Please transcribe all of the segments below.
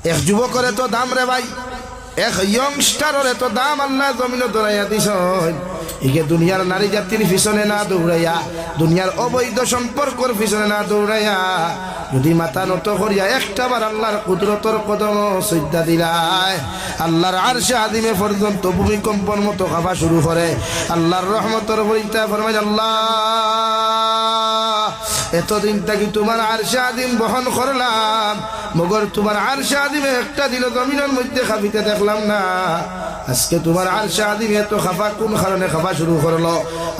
এক যুবকের এত দাম রে ভাই, এক ইয়ংস্টারের এত দাম আল্লাহ জমিনে দৌড়াইয়া দিছ। ইকে দুনিয়ার নারী জাতির পিছনে না দৌড়াইয়া, দুনিয়ার অবৈধ সম্পর্কর পিছনে না দৌড়াইয়া, যদি মাথা নত করিয়া একটাবার আল্লাহর কুদরতর কদম সজ্জা দিলায়, আল্লাহর আরশে আদিমে পর্যন্ত ভূমিকম্পর মতো খাওয়া শুরু করে। আল্লাহর রহমতর পরিচয় ফরমায়, আল্লাহ এতদিন থাকি তোমার আরশে আদিম বহন করলাম, মগর তোমার আরশে আদিমে একটা দিন জমিনের মধ্যে খাবিতে দেখলাম না। আজকে তোমার আরশে আদিমে এত খাফা কোন কারণে খাওয়া শুরু করলো?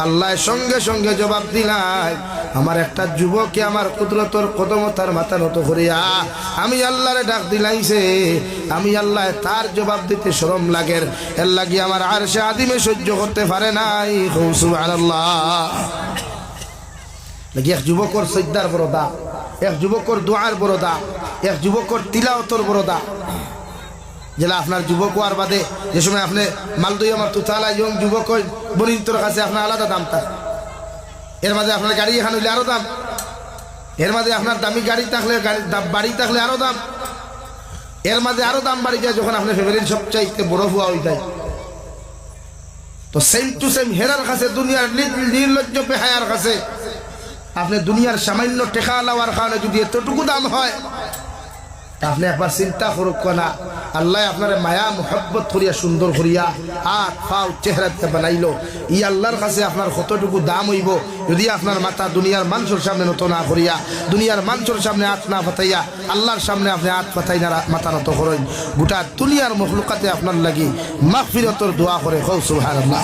আল্লাহ সঙ্গে সঙ্গে জবাব দিলাই, আমার একটা যুবকে আমার কুদরতর কদম তার মাথা নত করিয়া আমি আল্লাহরে ডাক দিলাইছে, আমি আল্লাহ তার জবাব দিতে শরম লাগের, এর লাগি আমার আরশে আদিমে সহ্য করতে পারে নাই। সুবহানাল্লাহ। এক যুবকর সজ্জার বড় দাম, এক যুবকর দোয়ার বড় দাম, এক যুবকর তিলাওয়াতর বড় দাম। যেটা আপনার যুবক হওয়ার বাদে যে সময় আপনি মালদই আমার তুতালা ইয়ং যুবক বনিন্তর কাছে আপনার আলাদা দাম থাক, এর মাঝে আপনার গাড়ি এখানে হইলে আরো দাম, এর মাঝে আপনার দামি গাড়ি থাকলে বাড়ি থাকলে আরো দাম, এর মাঝে আরো দাম বাড়ি যায় যখন আপনার ফ্যামিলির সবচাইতে বড় হওয়া হয়ে যায়। তো সেম টু সেম হেরার কাছে, দুনিয়ার নির্লজ্জ বেহায়ার কাছে আপনি দুনিয়ার সামান্য টেকা লওয়ার কারণে যদি এতটুকু দাম হয়, আপনি একবার চিন্তা করুক না, আল্লাহ আপনার মায়া মোহব্বত করিয়া সুন্দর করিয়া হাত পাও চেহারাতে বানাইলো, ই আল্লাহর কাছে আপনার কতটুকু দাম হইব যদি আপনার মাথা দুনিয়ার মানুষের সামনে নত না করিয়া, দুনিয়ার মানুষের সামনে হাত না পাতাইয়া আল্লাহর সামনে আপনি হাত পাতাই না মাথা নত করেন। গোটা দুনিয়ার মখলুকাতে আপনার লাগি মাগফিরাতের দোয়া করে। সুবহানাল্লাহ।